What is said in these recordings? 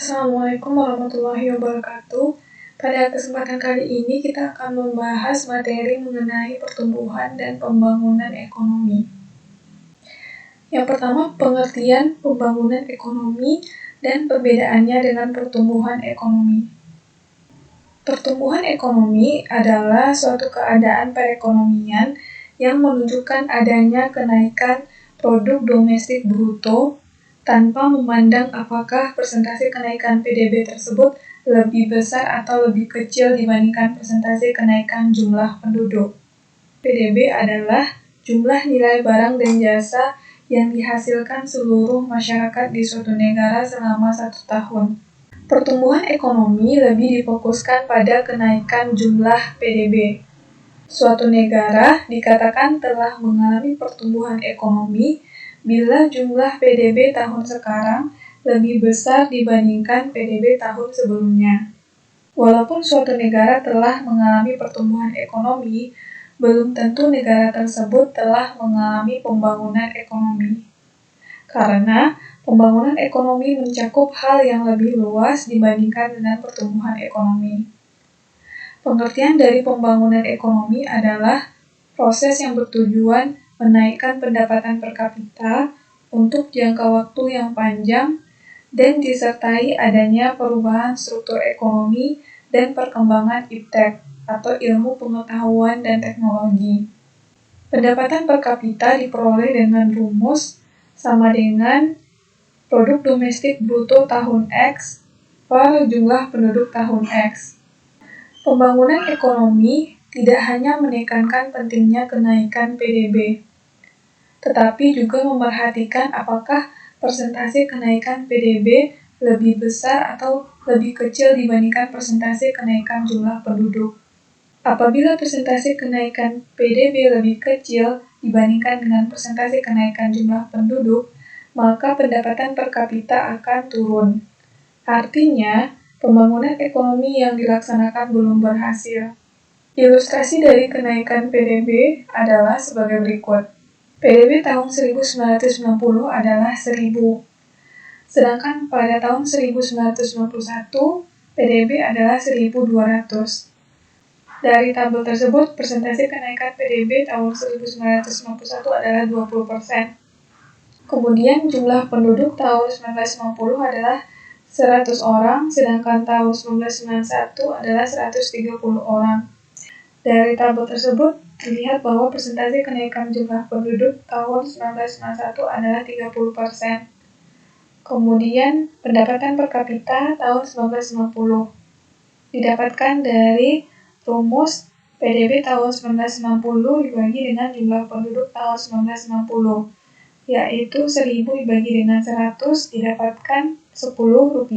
Assalamualaikum warahmatullahi wabarakatuh. Pada kesempatan kali ini kita akan membahas materi mengenai pertumbuhan dan pembangunan ekonomi. Yang pertama, pengertian pembangunan ekonomi dan perbedaannya dengan pertumbuhan ekonomi. Pertumbuhan ekonomi adalah suatu keadaan perekonomian yang menunjukkan adanya kenaikan produk domestik bruto tanpa memandang apakah persentase kenaikan PDB tersebut lebih besar atau lebih kecil dibandingkan persentase kenaikan jumlah penduduk. PDB adalah jumlah nilai barang dan jasa yang dihasilkan seluruh masyarakat di suatu negara selama 1 tahun. Pertumbuhan ekonomi lebih difokuskan pada kenaikan jumlah PDB. Suatu negara dikatakan telah mengalami pertumbuhan ekonomi bila jumlah PDB tahun sekarang lebih besar dibandingkan PDB tahun sebelumnya. Walaupun suatu negara telah mengalami pertumbuhan ekonomi, belum tentu negara tersebut telah mengalami pembangunan ekonomi. Karena pembangunan ekonomi mencakup hal yang lebih luas dibandingkan dengan pertumbuhan ekonomi. Pengertian dari pembangunan ekonomi adalah proses yang bertujuan menaikkan pendapatan per kapita untuk jangka waktu yang panjang dan disertai adanya perubahan struktur ekonomi dan perkembangan iptek atau ilmu pengetahuan dan teknologi. Pendapatan per kapita diperoleh dengan rumus sama dengan produk domestik bruto tahun X per jumlah penduduk tahun X. Pembangunan ekonomi tidak hanya menekankan pentingnya kenaikan PDB, tetapi juga memerhatikan apakah persentase kenaikan PDB lebih besar atau lebih kecil dibandingkan persentase kenaikan jumlah penduduk. Apabila persentase kenaikan PDB lebih kecil dibandingkan dengan persentase kenaikan jumlah penduduk, maka pendapatan per kapita akan turun. Artinya, pembangunan ekonomi yang dilaksanakan belum berhasil. Ilustrasi dari kenaikan PDB adalah sebagai berikut. PDB tahun 1990 adalah 1.000, sedangkan pada tahun 1991 PDB adalah 1.200. Dari tabel tersebut, persentase kenaikan PDB tahun 1991 adalah 20%. Kemudian jumlah penduduk tahun 1990 adalah 100 orang, sedangkan tahun 1991 adalah 130 orang. Dari tabel tersebut, terlihat bahwa persentase kenaikan jumlah penduduk tahun 1991 adalah 30%. Kemudian, pendapatan per kapita tahun 1990 didapatkan dari rumus PDB tahun 1990 dibagi dengan jumlah penduduk tahun 1990, yaitu 1.000 dibagi dengan 100 didapatkan Rp10,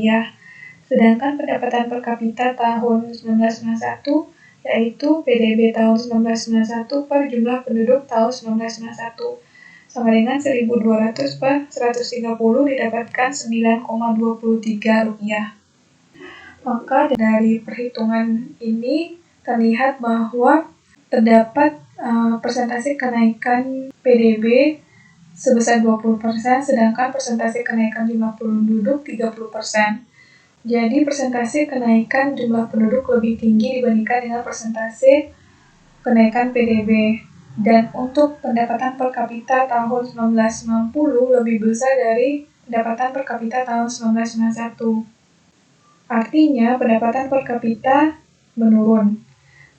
sedangkan pendapatan per kapita tahun 1991 yaitu PDB tahun 1991 per jumlah penduduk tahun 1991 sama dengan Rp1.200 per 130 didapatkan Rp9,23. Maka dari perhitungan ini terlihat bahwa terdapat persentase kenaikan PDB sebesar 20%, sedangkan persentase kenaikan jumlah penduduk 30%. Jadi persentase kenaikan jumlah penduduk lebih tinggi dibandingkan dengan persentase kenaikan PDB. Dan untuk pendapatan per kapita tahun 1990 lebih besar dari pendapatan per kapita tahun 1991. Artinya pendapatan per kapita menurun.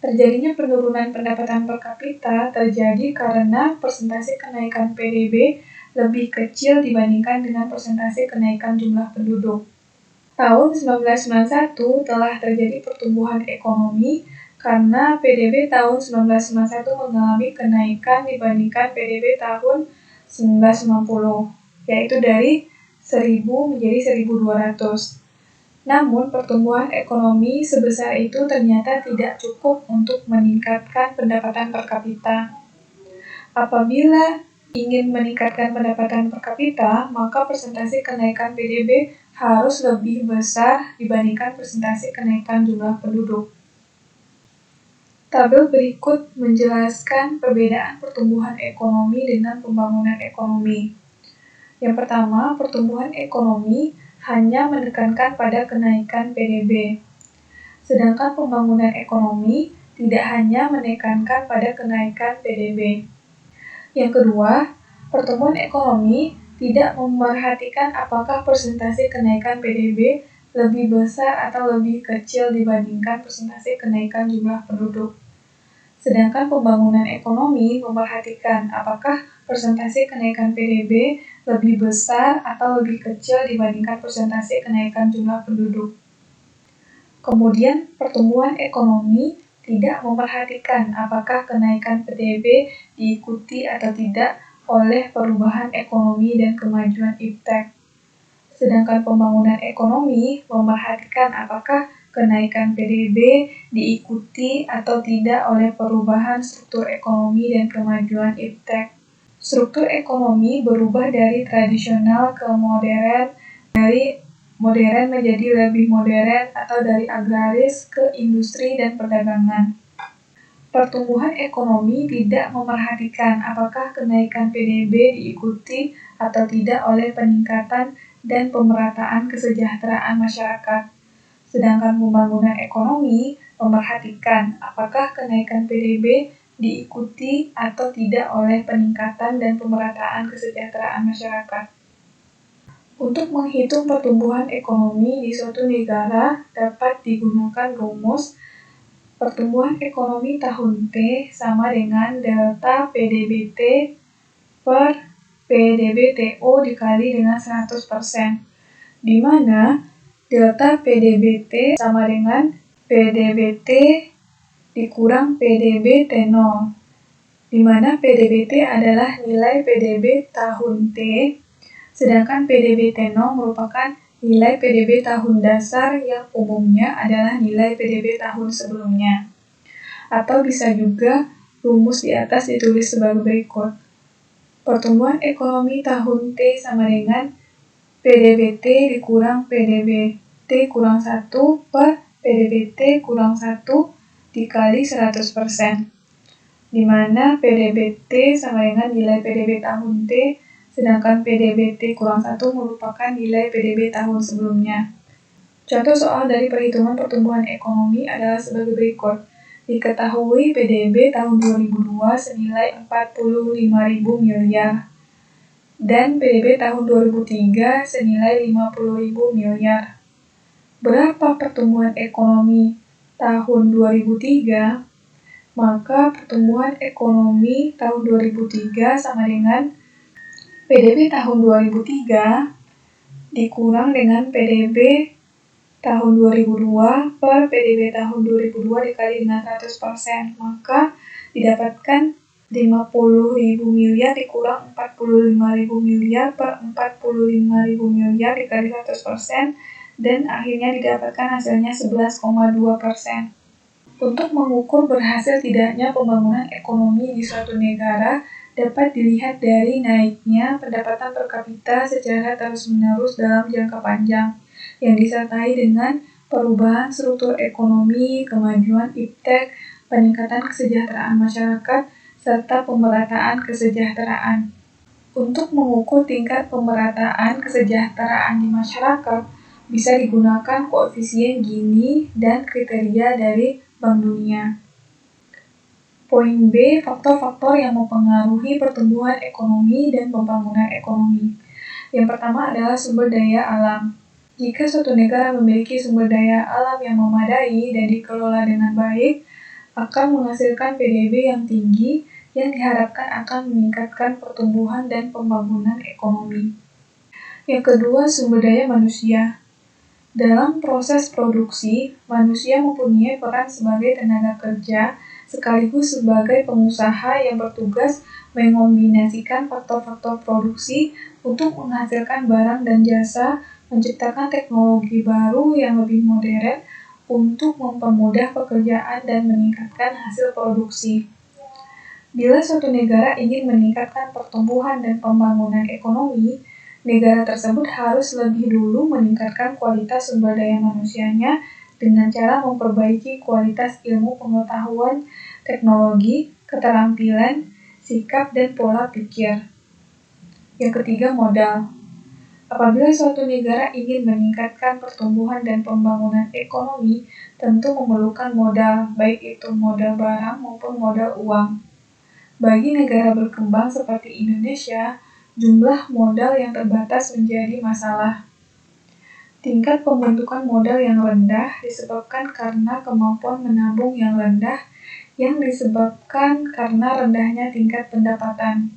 Terjadinya penurunan pendapatan per kapita terjadi karena persentase kenaikan PDB lebih kecil dibandingkan dengan persentase kenaikan jumlah penduduk. Tahun 1991 telah terjadi pertumbuhan ekonomi karena PDB tahun 1991 mengalami kenaikan dibandingkan PDB tahun 1990, yaitu dari 1.000 menjadi 1.200. Namun, pertumbuhan ekonomi sebesar itu ternyata tidak cukup untuk meningkatkan pendapatan per kapita. Apabila ingin meningkatkan pendapatan per kapita, maka persentase kenaikan PDB harus lebih besar dibandingkan persentase kenaikan jumlah penduduk. Tabel berikut menjelaskan perbedaan pertumbuhan ekonomi dengan pembangunan ekonomi. Yang pertama, pertumbuhan ekonomi hanya menekankan pada kenaikan PDB. Sedangkan pembangunan ekonomi tidak hanya menekankan pada kenaikan PDB. Yang kedua, pertumbuhan ekonomi tidak memerhatikan apakah persentase kenaikan PDB lebih besar atau lebih kecil dibandingkan persentase kenaikan jumlah penduduk. Sedangkan pembangunan ekonomi memperhatikan apakah persentase kenaikan PDB lebih besar atau lebih kecil dibandingkan persentase kenaikan jumlah penduduk. Kemudian, pertumbuhan ekonomi tidak memperhatikan apakah kenaikan PDB diikuti atau tidak oleh perubahan ekonomi dan kemajuan iptek. Sedangkan pembangunan ekonomi memperhatikan apakah kenaikan PDB diikuti atau tidak oleh perubahan struktur ekonomi dan kemajuan iptek. Struktur ekonomi berubah dari tradisional ke modern, dari modern menjadi lebih modern, atau dari agraris ke industri dan perdagangan. Pertumbuhan ekonomi tidak memperhatikan apakah kenaikan PDB diikuti atau tidak oleh peningkatan dan pemerataan kesejahteraan masyarakat. Sedangkan pembangunan ekonomi memperhatikan apakah kenaikan PDB diikuti atau tidak oleh peningkatan dan pemerataan kesejahteraan masyarakat. Untuk menghitung pertumbuhan ekonomi di suatu negara dapat digunakan rumus pertumbuhan ekonomi tahun T sama dengan delta PDB-T per PDB-TO dikali dengan 100%, di mana delta PDB-T sama dengan PDB-T dikurang PDB-T0, di mana PDB-T adalah nilai PDB tahun T, sedangkan PDB-T0 merupakan nilai PDB tahun dasar yang umumnya adalah nilai PDB tahun sebelumnya. Atau bisa juga rumus di atas ditulis sebagai berikut. Pertumbuhan ekonomi tahun T sama dengan PDB-T dikurang PDB-T kurang 1 per PDB-T kurang 1 dikali 100%, di mana PDB-T sama dengan nilai PDB tahun T, sedangkan PDB-T kurang 1 merupakan nilai PDB tahun sebelumnya. Contoh soal dari perhitungan pertumbuhan ekonomi adalah sebagai berikut. Diketahui PDB tahun 2002 senilai 45.000 miliar dan PDB tahun 2003 senilai 50.000 miliar. Berapa pertumbuhan ekonomi tahun 2003? Maka pertumbuhan ekonomi tahun 2003 sama dengan PDB tahun 2003 dikurang dengan PDB tahun 2002 per PDB tahun 2002 dikali dengan 100%, maka didapatkan 50.000 miliar dikurang 45.000 miliar per 45.000 miliar dikali 100%, dan akhirnya didapatkan hasilnya 11,2%. Untuk mengukur berhasil tidaknya pembangunan ekonomi di suatu negara dapat dilihat dari naiknya pendapatan per kapita secara terus-menerus dalam jangka panjang, yang disertai dengan perubahan struktur ekonomi, kemajuan iptek, peningkatan kesejahteraan masyarakat, serta pemerataan kesejahteraan. Untuk mengukur tingkat pemerataan kesejahteraan di masyarakat, bisa digunakan koefisien Gini dan kriteria dari Bank Dunia. Poin B, faktor-faktor yang mempengaruhi pertumbuhan ekonomi dan pembangunan ekonomi. Yang pertama adalah sumber daya alam. Jika suatu negara memiliki sumber daya alam yang memadai dan dikelola dengan baik, akan menghasilkan PDB yang tinggi yang diharapkan akan meningkatkan pertumbuhan dan pembangunan ekonomi. Yang kedua, sumber daya manusia. Dalam proses produksi, manusia mempunyai peran sebagai tenaga kerja sekaligus sebagai pengusaha yang bertugas mengombinasikan faktor-faktor produksi untuk menghasilkan barang dan jasa, menciptakan teknologi baru yang lebih modern untuk mempermudah pekerjaan dan meningkatkan hasil produksi. Bila suatu negara ingin meningkatkan pertumbuhan dan pembangunan ekonomi, negara tersebut harus lebih dulu meningkatkan kualitas sumber daya manusianya dengan cara memperbaiki kualitas ilmu pengetahuan, teknologi, keterampilan, sikap, dan pola pikir. Yang ketiga, modal. Apabila suatu negara ingin meningkatkan pertumbuhan dan pembangunan ekonomi, tentu memerlukan modal, baik itu modal barang maupun modal uang. Bagi negara berkembang seperti Indonesia, jumlah modal yang terbatas menjadi masalah. Tingkat pembentukan modal yang rendah disebabkan karena kemampuan menabung yang rendah, yang disebabkan karena rendahnya tingkat pendapatan.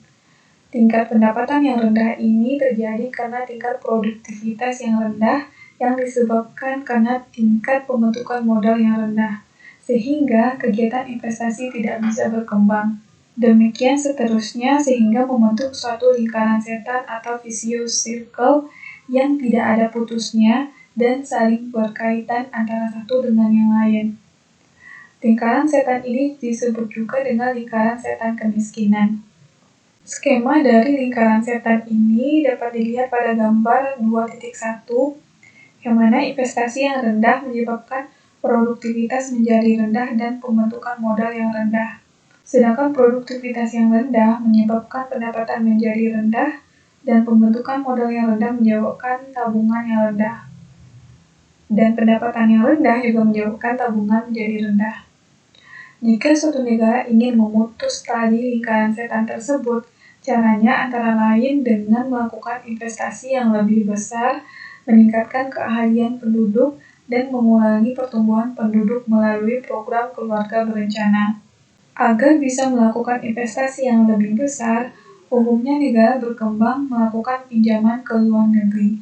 Tingkat pendapatan yang rendah ini terjadi karena tingkat produktivitas yang rendah yang disebabkan karena tingkat pembentukan modal yang rendah, sehingga kegiatan investasi tidak bisa berkembang. Demikian seterusnya sehingga membentuk suatu lingkaran setan atau vicious circle yang tidak ada putusnya dan saling berkaitan antara satu dengan yang lain. Lingkaran setan ini disebut juga dengan lingkaran setan kemiskinan. Skema dari lingkaran setan ini dapat dilihat pada gambar 2.1, yang mana investasi yang rendah menyebabkan produktivitas menjadi rendah dan pembentukan modal yang rendah. Sedangkan produktivitas yang rendah menyebabkan pendapatan menjadi rendah dan pembentukan modal yang rendah menyebabkan tabungan yang rendah. Dan pendapatan yang rendah juga menyebabkan tabungan menjadi rendah. Jika suatu negara ingin memutus tali lingkaran setan tersebut, caranya antara lain dengan melakukan investasi yang lebih besar, meningkatkan keahlian penduduk, dan mengurangi pertumbuhan penduduk melalui program keluarga berencana. Agar bisa melakukan investasi yang lebih besar, umumnya negara berkembang melakukan pinjaman ke luar negeri.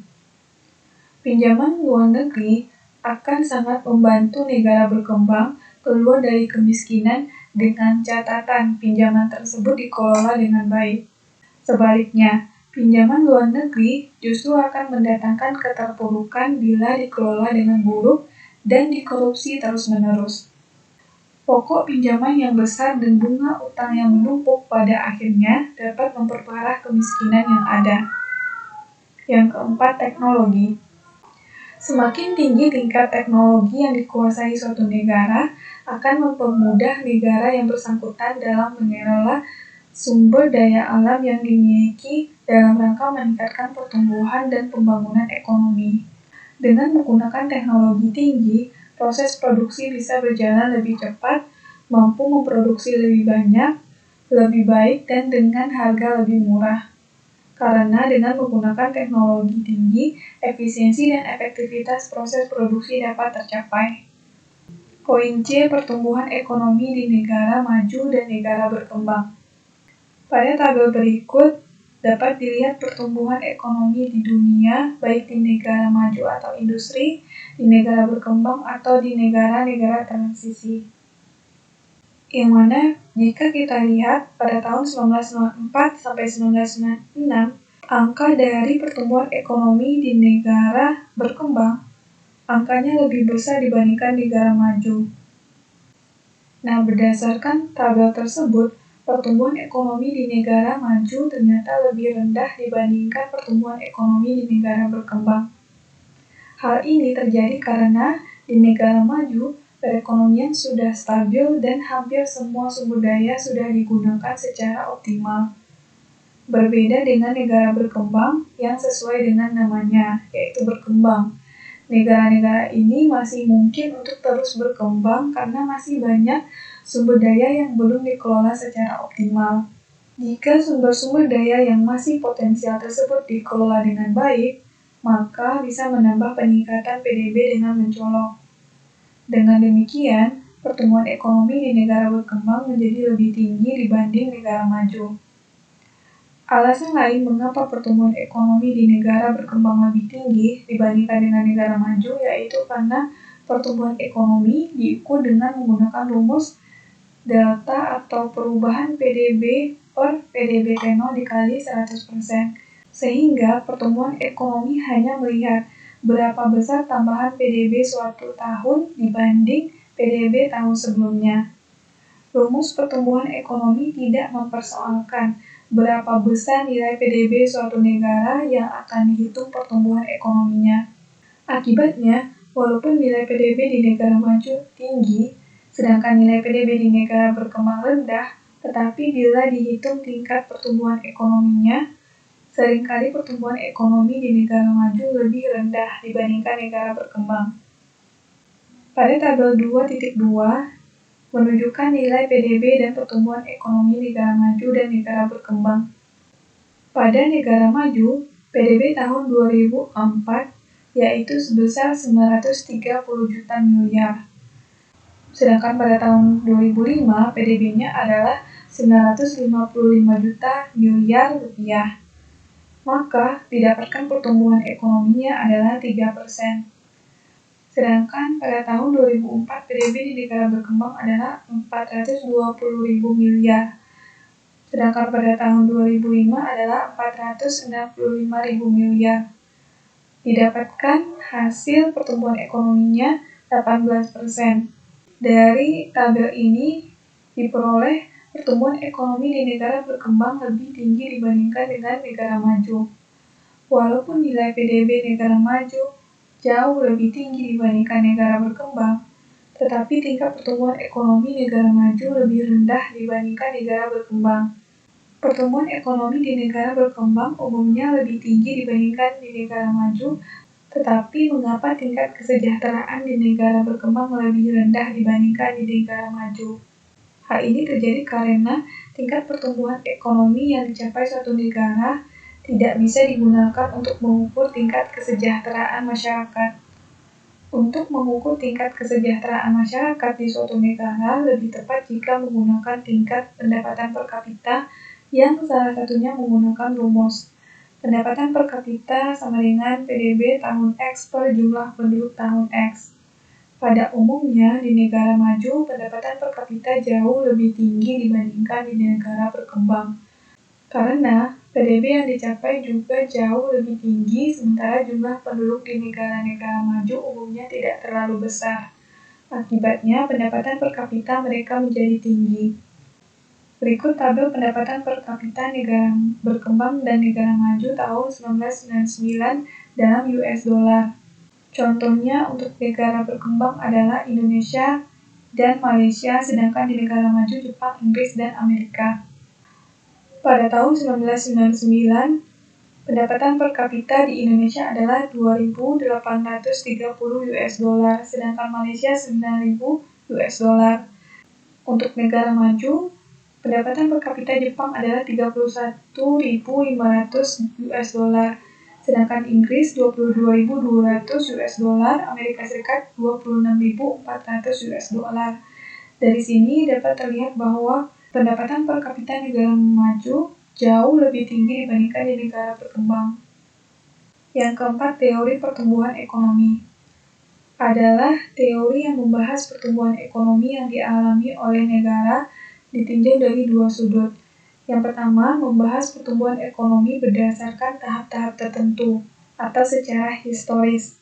Pinjaman luar negeri akan sangat membantu negara berkembang keluar dari kemiskinan dengan catatan pinjaman tersebut dikelola dengan baik. Sebaliknya, pinjaman luar negeri justru akan mendatangkan keterpurukan bila dikelola dengan buruk dan dikorupsi terus-menerus. Pokok pinjaman yang besar dan bunga utang yang menumpuk pada akhirnya dapat memperparah kemiskinan yang ada. Yang keempat, teknologi. Semakin tinggi tingkat teknologi yang dikuasai suatu negara, akan mempermudah negara yang bersangkutan dalam mengelola sumber daya alam yang dimiliki dalam rangka meningkatkan pertumbuhan dan pembangunan ekonomi. Dengan menggunakan teknologi tinggi, proses produksi bisa berjalan lebih cepat, mampu memproduksi lebih banyak, lebih baik, dan dengan harga lebih murah. Karena dengan menggunakan teknologi tinggi, efisiensi dan efektivitas proses produksi dapat tercapai. Poin C. Pertumbuhan ekonomi di negara maju dan negara berkembang. Pada tabel berikut, dapat dilihat pertumbuhan ekonomi di dunia, baik di negara maju atau industri, di negara berkembang, atau di negara-negara transisi. Yang mana jika kita lihat pada tahun 1904 sampai 1996, angka dari pertumbuhan ekonomi di negara berkembang, angkanya lebih besar dibandingkan negara maju. Nah, berdasarkan tabel tersebut, pertumbuhan ekonomi di negara maju ternyata lebih rendah dibandingkan pertumbuhan ekonomi di negara berkembang. Hal ini terjadi karena di negara maju, perekonomian sudah stabil dan hampir semua sumber daya sudah digunakan secara optimal. Berbeda dengan negara berkembang yang sesuai dengan namanya, yaitu berkembang. Negara-negara ini masih mungkin untuk terus berkembang karena masih banyak sumber daya yang belum dikelola secara optimal. Jika sumber-sumber daya yang masih potensial tersebut dikelola dengan baik, maka bisa menambah peningkatan PDB dengan mencolok. Dengan demikian, pertumbuhan ekonomi di negara berkembang menjadi lebih tinggi dibanding negara maju. Alasan lain mengapa pertumbuhan ekonomi di negara berkembang lebih tinggi dibandingkan dengan negara maju yaitu karena pertumbuhan ekonomi diukur dengan menggunakan rumus delta atau perubahan PDB per PDB T0 dikali 100%. Sehingga pertumbuhan ekonomi hanya melihat berapa besar tambahan PDB suatu tahun dibanding PDB tahun sebelumnya. Rumus pertumbuhan ekonomi tidak mempersoalkan berapa besar nilai PDB suatu negara yang akan dihitung pertumbuhan ekonominya. Akibatnya, walaupun nilai PDB di negara maju tinggi, sedangkan nilai PDB di negara berkembang rendah, tetapi bila dihitung tingkat pertumbuhan ekonominya, Seringkali pertumbuhan ekonomi di negara maju lebih rendah dibandingkan negara berkembang. Pada tabel 2.2 menunjukkan nilai PDB dan pertumbuhan ekonomi negara maju dan negara berkembang. Pada negara maju, PDB tahun 2004 yaitu sebesar 930 juta miliar. Sedangkan pada tahun 2005, PDB-nya adalah 955 juta miliar rupiah. Maka, didapatkan pertumbuhan ekonominya adalah 3%. Sedangkan pada tahun 2004, PDB di negara berkembang adalah 420.000 miliar. Sedangkan pada tahun 2005 adalah 465.000 miliar. Didapatkan hasil pertumbuhan ekonominya 18%. Dari tabel ini diperoleh pertumbuhan ekonomi di negara berkembang lebih tinggi dibandingkan dengan negara maju. Walaupun nilai PDB negara maju jauh lebih tinggi dibandingkan negara berkembang, tetapi tingkat pertumbuhan ekonomi negara maju lebih rendah dibandingkan negara berkembang. Pertumbuhan ekonomi di negara berkembang umumnya lebih tinggi dibandingkan di negara maju, tetapi mengapa tingkat kesejahteraan di negara berkembang lebih rendah dibandingkan di negara maju? Hal ini terjadi karena tingkat pertumbuhan ekonomi yang dicapai suatu negara tidak bisa digunakan untuk mengukur tingkat kesejahteraan masyarakat. Untuk mengukur tingkat kesejahteraan masyarakat di suatu negara lebih tepat jika menggunakan tingkat pendapatan per kapita yang salah satunya menggunakan rumus pendapatan per kapita sama dengan PDB tahun X per jumlah penduduk tahun X. Pada umumnya, di negara maju, pendapatan per kapita jauh lebih tinggi dibandingkan di negara berkembang. Karena PDB yang dicapai juga jauh lebih tinggi, sementara jumlah penduduk di negara-negara maju umumnya tidak terlalu besar. Akibatnya, pendapatan per kapita mereka menjadi tinggi. Berikut tabel pendapatan per kapita negara berkembang dan negara maju tahun 1999 dalam US dollar. Contohnya untuk negara berkembang adalah Indonesia dan Malaysia, sedangkan di negara maju Jepang, Inggris, dan Amerika. Pada tahun 1999, pendapatan per kapita di Indonesia adalah 2.830 US dollar, sedangkan Malaysia 9.000 US dollar. Untuk negara maju, pendapatan per kapita Jepang adalah 31.500 US dollar, sedangkan Inggris 22.200 US dollar, Amerika Serikat 26.400 US dollar. Dari sini dapat terlihat bahwa pendapatan per kapita negara maju jauh lebih tinggi dibandingkan di negara berkembang. Yang keempat, teori pertumbuhan ekonomi adalah teori yang membahas pertumbuhan ekonomi yang dialami oleh negara ditinjau dari dua sudut. Yang pertama, membahas pertumbuhan ekonomi berdasarkan tahap-tahap tertentu atau secara historis.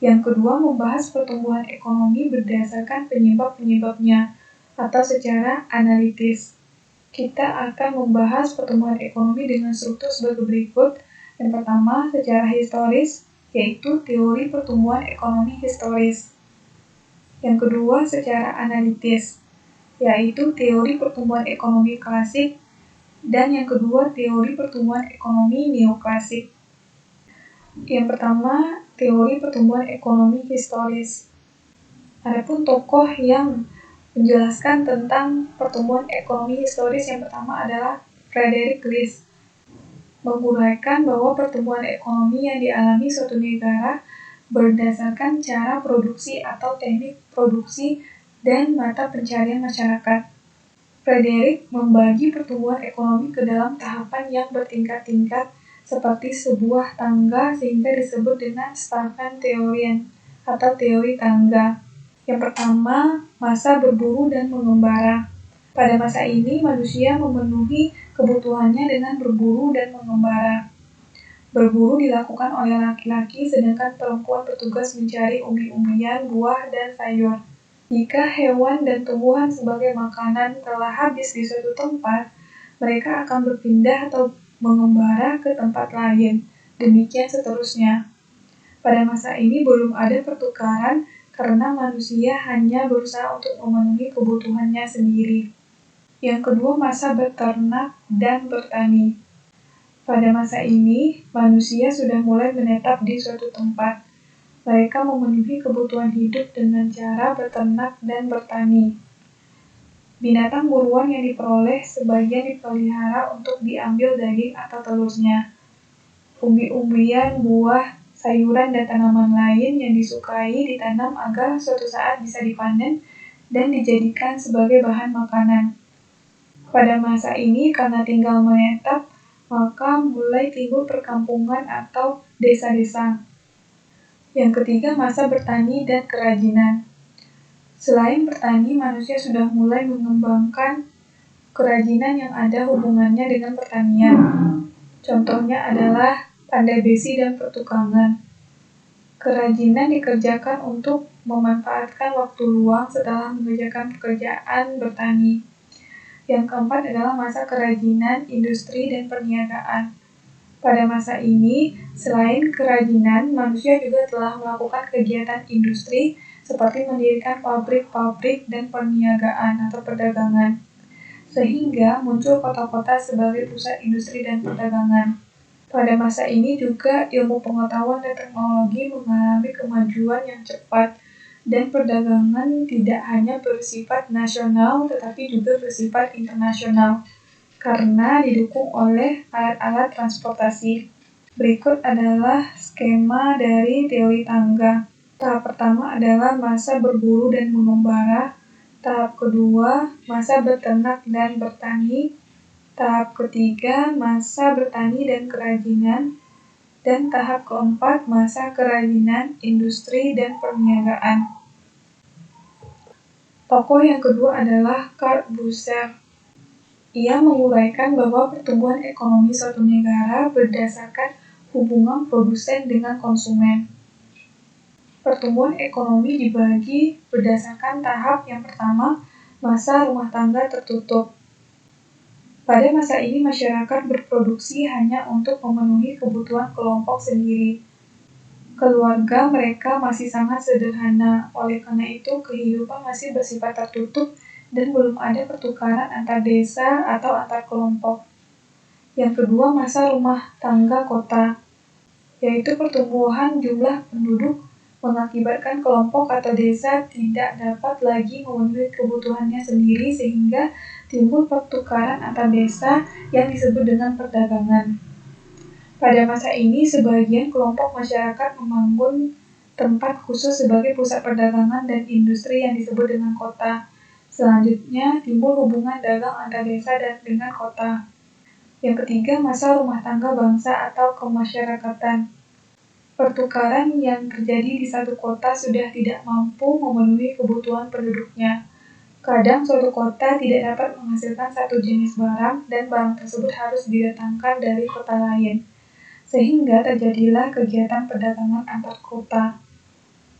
Yang kedua, membahas pertumbuhan ekonomi berdasarkan penyebab-penyebabnya atau secara analitis. Kita akan membahas pertumbuhan ekonomi dengan struktur sebagai berikut. Yang pertama, secara historis, yaitu teori pertumbuhan ekonomi historis. Yang kedua, secara analitis, yaitu teori pertumbuhan ekonomi klasik, dan yang kedua teori pertumbuhan ekonomi neoklasik. Yang pertama, teori pertumbuhan ekonomi historis. Adapun tokoh yang menjelaskan tentang pertumbuhan ekonomi historis yang pertama adalah Frederick List, menguraikan bahwa pertumbuhan ekonomi yang dialami suatu negara berdasarkan cara produksi atau teknik produksi dan mata pencarian masyarakat. Frederick membagi pertumbuhan ekonomi ke dalam tahapan yang bertingkat-tingkat seperti sebuah tangga sehingga disebut dengan Staffeltheorien atau teori tangga. Yang pertama, masa berburu dan mengembara. Pada masa ini, manusia memenuhi kebutuhannya dengan berburu dan mengembara. Berburu dilakukan oleh laki-laki, sedangkan perempuan bertugas mencari umbi-umbian, buah, dan sayur. Jika hewan dan tumbuhan sebagai makanan telah habis di suatu tempat, mereka akan berpindah atau mengembara ke tempat lain. Demikian seterusnya. Pada masa ini belum ada pertukaran karena manusia hanya berusaha untuk memenuhi kebutuhannya sendiri. Yang kedua, masa beternak dan bertani. Pada masa ini, manusia sudah mulai menetap di suatu tempat. Mereka memenuhi kebutuhan hidup dengan cara beternak dan bertani. Binatang buruan yang diperoleh sebagian dipelihara untuk diambil daging atau telurnya. Umbi-umbian, buah, sayuran, dan tanaman lain yang disukai ditanam agar suatu saat bisa dipanen dan dijadikan sebagai bahan makanan. Pada masa ini, karena tinggal menetap, maka mulai timbul perkampungan atau desa-desa. Yang ketiga, masa bertani dan kerajinan. Selain bertani, manusia sudah mulai mengembangkan kerajinan yang ada hubungannya dengan pertanian. Contohnya adalah pandai besi dan pertukangan. Kerajinan dikerjakan untuk memanfaatkan waktu luang setelah mengerjakan pekerjaan bertani. Yang keempat adalah masa kerajinan, industri, dan perniagaan. Pada masa ini, selain kerajinan, manusia juga telah melakukan kegiatan industri seperti mendirikan pabrik-pabrik dan perniagaan atau perdagangan. Sehingga muncul kota-kota sebagai pusat industri dan perdagangan. Pada masa ini juga ilmu pengetahuan dan teknologi mengalami kemajuan yang cepat dan perdagangan tidak hanya bersifat nasional tetapi juga bersifat internasional karena didukung oleh alat-alat transportasi. Berikut adalah skema dari teori tangga. Tahap pertama adalah masa berburu dan mengembara. Tahap kedua, masa beternak dan bertani. Tahap ketiga, masa bertani dan kerajinan. Dan tahap keempat, masa kerajinan, industri, dan perniagaan. Tokoh yang kedua adalah Corbusier. Ia menguraikan bahwa pertumbuhan ekonomi suatu negara berdasarkan hubungan produsen dengan konsumen. Pertumbuhan ekonomi dibagi berdasarkan tahap. Yang pertama, masa rumah tangga tertutup. Pada masa ini masyarakat berproduksi hanya untuk memenuhi kebutuhan kelompok sendiri. Keluarga mereka masih sangat sederhana, oleh karena itu kehidupan masih bersifat tertutup dan belum ada pertukaran antar desa atau antar kelompok. Yang kedua, masa rumah tangga kota, yaitu pertumbuhan jumlah penduduk mengakibatkan kelompok atau desa tidak dapat lagi memenuhi kebutuhannya sendiri sehingga timbul pertukaran antar desa yang disebut dengan perdagangan. Pada masa ini, sebagian kelompok masyarakat membangun tempat khusus sebagai pusat perdagangan dan industri yang disebut dengan kota. Selanjutnya, timbul hubungan dagang antar desa dan dengan kota. Yang ketiga, masa rumah tangga bangsa atau kemasyarakatan. Pertukaran yang terjadi di satu kota sudah tidak mampu memenuhi kebutuhan penduduknya. Kadang suatu kota tidak dapat menghasilkan satu jenis barang dan barang tersebut harus didatangkan dari kota lain. Sehingga terjadilah kegiatan perdagangan antar kota.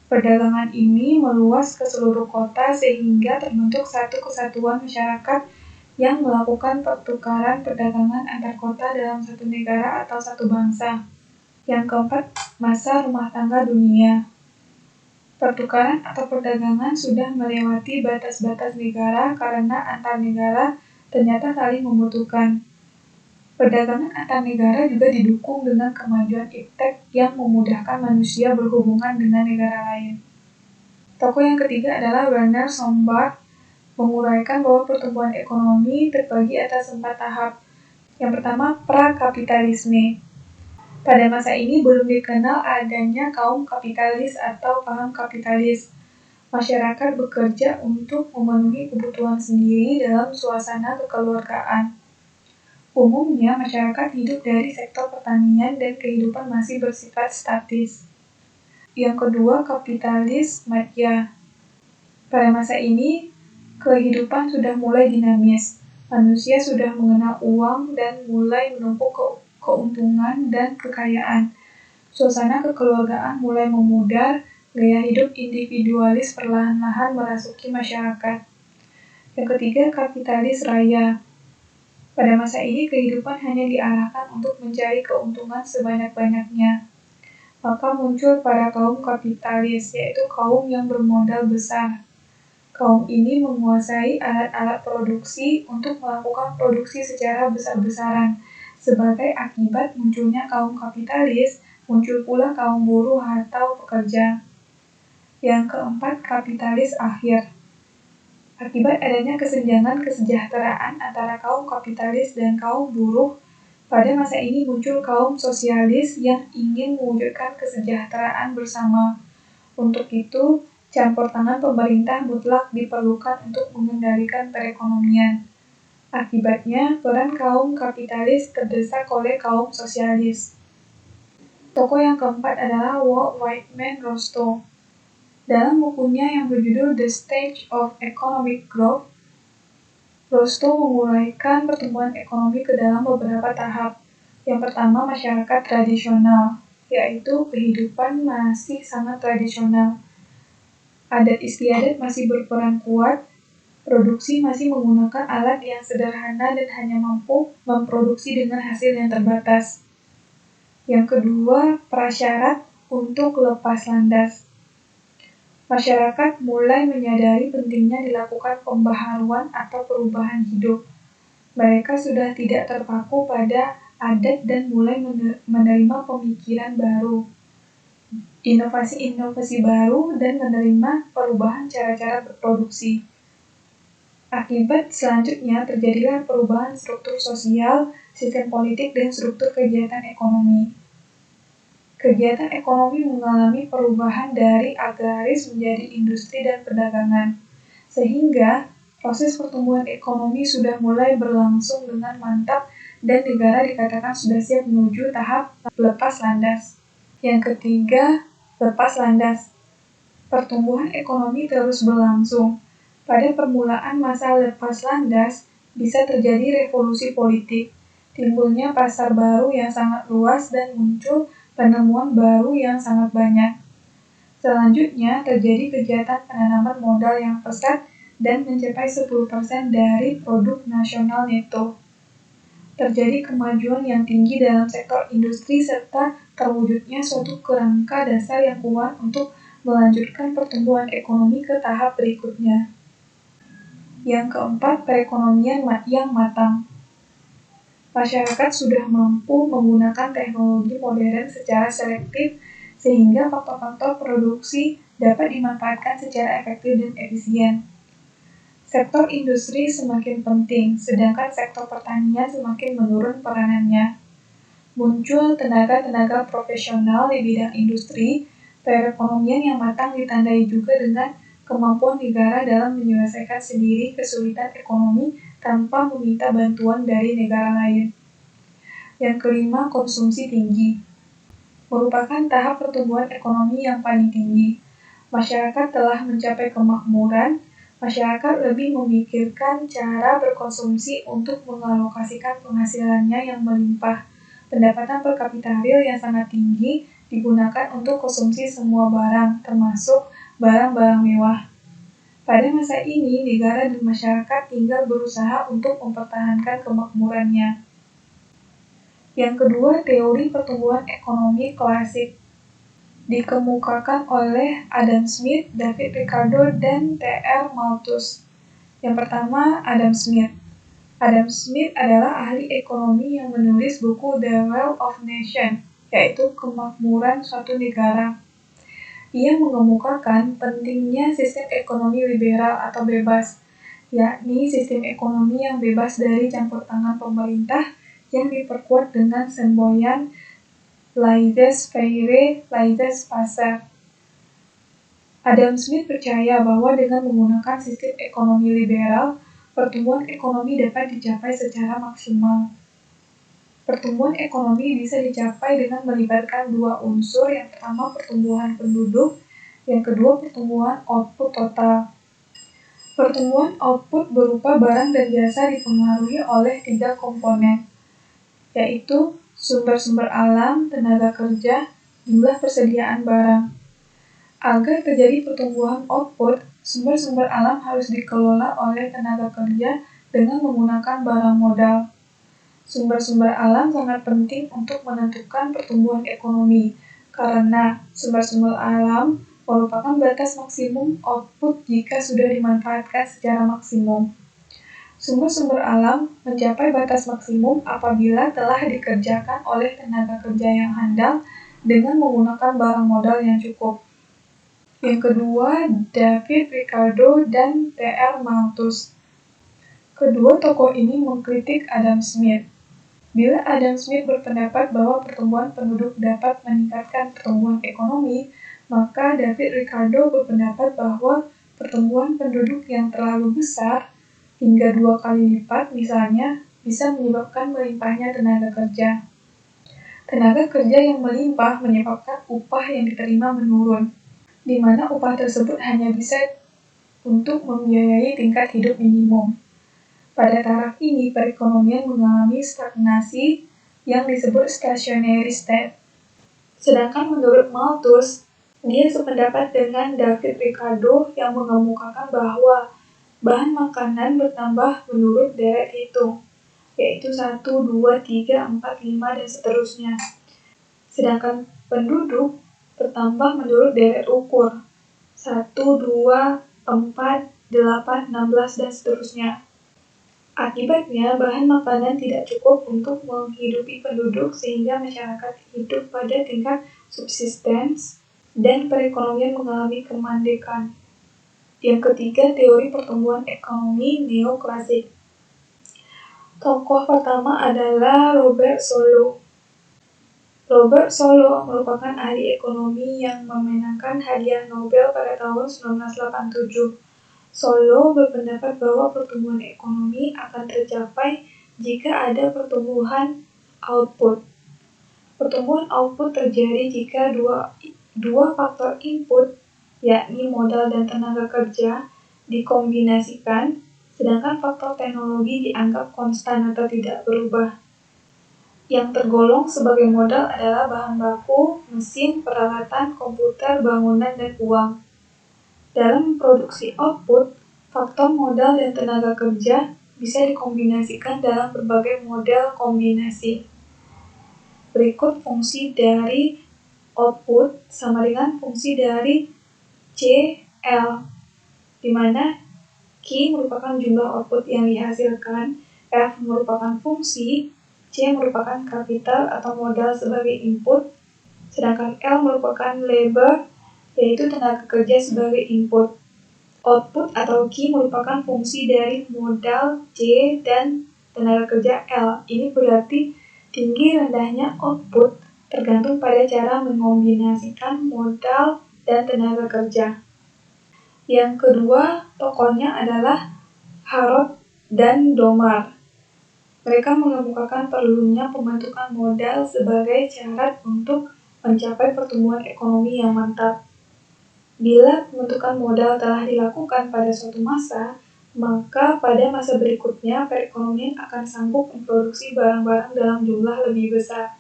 Perdagangan ini meluas ke seluruh kota sehingga terbentuk satu kesatuan masyarakat yang melakukan pertukaran perdagangan antar kota dalam satu negara atau satu bangsa. Yang keempat, masa rumah tangga dunia. Pertukaran atau perdagangan sudah melewati batas-batas negara karena antar negara ternyata saling membutuhkan. Perdagangan antar negara juga didukung dengan kemajuan iptek yang memudahkan manusia berhubungan dengan negara lain. Tokoh yang ketiga adalah Werner Sombart, menguraikan bahwa pertumbuhan ekonomi terbagi atas 4 tahap. Yang pertama, pra-kapitalisme. Pada masa ini belum dikenal adanya kaum kapitalis atau paham kapitalis. Masyarakat bekerja untuk memenuhi kebutuhan sendiri dalam suasana kekeluargaan. Umumnya, masyarakat hidup dari sektor pertanian dan kehidupan masih bersifat statis. Yang kedua, kapitalis madya. Pada masa ini, kehidupan sudah mulai dinamis. Manusia sudah mengenal uang dan mulai menumpuk keuntungan dan kekayaan. Suasana kekeluargaan mulai memudar, gaya hidup individualis perlahan-lahan merasuki masyarakat. Yang ketiga, kapitalis raya. Pada masa ini kehidupan hanya diarahkan untuk mencari keuntungan sebanyak-banyaknya. Maka muncul para kaum kapitalis, yaitu kaum yang bermodal besar. Kaum ini menguasai alat-alat produksi untuk melakukan produksi secara besar-besaran, Sebagai akibat munculnya kaum kapitalis, muncul pula kaum buruh atau pekerja. Yang keempat, kapitalis akhir. Akibat adanya kesenjangan kesejahteraan antara kaum kapitalis dan kaum buruh, pada masa ini muncul kaum sosialis yang ingin mewujudkan kesejahteraan bersama. Untuk itu, campur tangan pemerintah mutlak diperlukan untuk mengendalikan perekonomian. Akibatnya, peran kaum kapitalis terdesak oleh kaum sosialis. Tokoh yang keempat adalah Walt Whitman Rostow. Dalam bukunya yang berjudul The Stage of Economic Growth, Rostow menguraikan pertumbuhan ekonomi ke dalam beberapa tahap. Yang pertama, masyarakat tradisional, yaitu kehidupan masih sangat tradisional. Adat istiadat masih berperan kuat, produksi masih menggunakan alat yang sederhana dan hanya mampu memproduksi dengan hasil yang terbatas. Yang kedua, prasyarat untuk lepas landas. Masyarakat mulai menyadari pentingnya dilakukan pembaharuan atau perubahan hidup. Mereka sudah tidak terpaku pada adat dan mulai menerima pemikiran baru, inovasi-inovasi baru, dan menerima perubahan cara-cara berproduksi. Akibat selanjutnya terjadilah perubahan struktur sosial, sistem politik, dan struktur kegiatan ekonomi. Kegiatan ekonomi mengalami perubahan dari agraris menjadi industri dan perdagangan, sehingga proses pertumbuhan ekonomi sudah mulai berlangsung dengan mantap dan negara dikatakan sudah siap menuju tahap lepas landas. Yang ketiga, lepas landas. Pertumbuhan ekonomi terus berlangsung. Pada permulaan masa lepas landas, bisa terjadi revolusi politik, timbulnya pasar baru yang sangat luas dan muncul penemuan baru yang sangat banyak. Selanjutnya, terjadi kegiatan penanaman modal yang pesat dan mencapai 10% dari produk nasional neto. Terjadi kemajuan yang tinggi dalam sektor industri serta terwujudnya suatu kerangka dasar yang kuat untuk melanjutkan pertumbuhan ekonomi ke tahap berikutnya. Yang keempat, perekonomian yang matang. Masyarakat sudah mampu menggunakan teknologi modern secara selektif sehingga faktor-faktor produksi dapat dimanfaatkan secara efektif dan efisien. Sektor industri semakin penting, sedangkan sektor pertanian semakin menurun peranannya. Muncul tenaga-tenaga profesional di bidang industri. Perekonomian yang matang ditandai juga dengan kemampuan negara dalam menyelesaikan sendiri kesulitan ekonomi tanpa meminta bantuan dari negara lain. Yang kelima, konsumsi tinggi. Merupakan tahap pertumbuhan ekonomi yang paling tinggi. Masyarakat telah mencapai kemakmuran. Masyarakat lebih memikirkan cara berkonsumsi untuk mengalokasikan penghasilannya yang melimpah. Pendapatan per kapita real yang sangat tinggi digunakan untuk konsumsi semua barang, termasuk barang-barang mewah. Pada masa ini, negara dan masyarakat tinggal berusaha untuk mempertahankan kemakmurannya. Yang kedua, teori pertumbuhan ekonomi klasik. Dikemukakan oleh Adam Smith, David Ricardo, dan T.R. Malthus. Yang pertama, Adam Smith. Adam Smith adalah ahli ekonomi yang menulis buku The Wealth of Nations, yaitu kemakmuran suatu negara. Ia mengemukakan pentingnya sistem ekonomi liberal atau bebas, yakni sistem ekonomi yang bebas dari campur tangan pemerintah yang diperkuat dengan semboyan laissez-faire, laissez-passer. Adam Smith percaya bahwa dengan menggunakan sistem ekonomi liberal, pertumbuhan ekonomi dapat dicapai secara maksimal. Pertumbuhan ekonomi bisa dicapai dengan melibatkan dua unsur, yang pertama pertumbuhan penduduk, yang kedua pertumbuhan output total. Pertumbuhan output berupa barang dan jasa dipengaruhi oleh tiga komponen, yaitu sumber-sumber alam, tenaga kerja, jumlah persediaan barang. Agar terjadi pertumbuhan output, sumber-sumber alam harus dikelola oleh tenaga kerja dengan menggunakan barang modal. Sumber-sumber alam sangat penting untuk menentukan pertumbuhan ekonomi, karena sumber-sumber alam merupakan batas maksimum output jika sudah dimanfaatkan secara maksimum. Sumber-sumber alam mencapai batas maksimum apabila telah dikerjakan oleh tenaga kerja yang handal dengan menggunakan barang modal yang cukup. Yang kedua, David Ricardo dan T.R. Malthus. Kedua tokoh ini mengkritik Adam Smith. Bila Adam Smith berpendapat bahwa pertumbuhan penduduk dapat meningkatkan pertumbuhan ekonomi, maka David Ricardo berpendapat bahwa pertumbuhan penduduk yang terlalu besar, hingga 2 kali lipat misalnya, bisa menyebabkan melimpahnya tenaga kerja. Tenaga kerja yang melimpah menyebabkan upah yang diterima menurun, di mana upah tersebut hanya bisa untuk membiayai tingkat hidup minimum. Pada taraf ini, perekonomian mengalami stagnasi yang disebut stationary state. Sedangkan menurut Malthus, dia sependapat dengan David Ricardo yang mengemukakan bahwa bahan makanan bertambah menurut deret hitung, yaitu 1, 2, 3, 4, 5, dan seterusnya. Sedangkan penduduk bertambah menurut deret ukur, 1, 2, 4, 8, 16, dan seterusnya. Akibatnya, bahan makanan tidak cukup untuk menghidupi penduduk sehingga masyarakat hidup pada tingkat subsistens dan perekonomian mengalami kemandekan. Yang ketiga, teori pertumbuhan ekonomi neoklasik. Tokoh pertama adalah Robert Solow. Robert Solow merupakan ahli ekonomi yang memenangkan hadiah Nobel pada tahun 1987. Solow berpendapat bahwa pertumbuhan ekonomi akan tercapai jika ada pertumbuhan output. Pertumbuhan output terjadi jika dua faktor input, yakni modal dan tenaga kerja, dikombinasikan, sedangkan faktor teknologi dianggap konstan atau tidak berubah. Yang tergolong sebagai modal adalah bahan baku, mesin, peralatan, komputer, bangunan, dan uang. Dalam produksi output, faktor modal dan tenaga kerja bisa dikombinasikan dalam berbagai model kombinasi. Berikut fungsi dari output sama dengan fungsi dari CL, di mana Q merupakan jumlah output yang dihasilkan, F merupakan fungsi, C merupakan kapital atau modal sebagai input, sedangkan L merupakan labor, yaitu tenaga kerja sebagai input. Output atau Q merupakan fungsi dari modal C dan tenaga kerja L. Ini berarti tinggi rendahnya output tergantung pada cara mengombinasikan modal dan tenaga kerja. Yang kedua tokohnya adalah Harrod dan Domar. Mereka mengemukakan perlunya pembentukan modal sebagai syarat untuk mencapai pertumbuhan ekonomi yang mantap. Bila pembentukan modal telah dilakukan pada suatu masa, maka pada masa berikutnya perekonomian akan sanggup memproduksi barang-barang dalam jumlah lebih besar.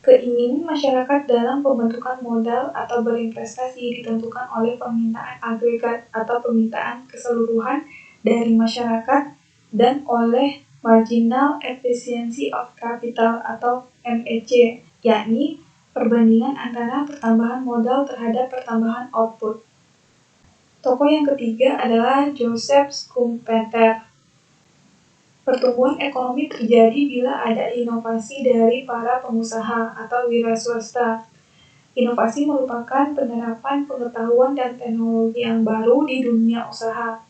Keinginan masyarakat dalam pembentukan modal atau berinvestasi ditentukan oleh permintaan agregat atau permintaan keseluruhan dari masyarakat dan oleh Marginal Efficiency of Capital atau MEC, yakni perbandingan antara pertambahan modal terhadap pertambahan output. Tokoh yang ketiga adalah Joseph Schumpeter. Pertumbuhan ekonomi terjadi bila ada inovasi dari para pengusaha atau wira swasta. Inovasi merupakan penerapan pengetahuan dan teknologi yang baru di dunia usaha.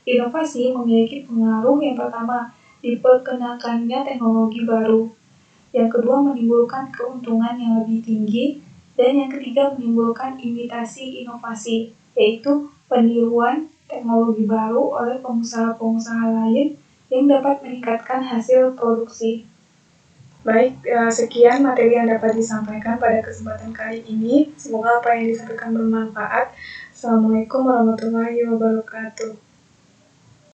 Inovasi memiliki pengaruh yang pertama, diperkenalkannya teknologi baru. Yang kedua, menimbulkan keuntungan yang lebih tinggi. Dan yang ketiga, menimbulkan imitasi inovasi, yaitu peniruan teknologi baru oleh pengusaha-pengusaha lain yang dapat meningkatkan hasil produksi. Baik, sekian materi yang dapat disampaikan pada kesempatan kali ini. Semoga apa yang disampaikan bermanfaat. Assalamualaikum warahmatullahi wabarakatuh.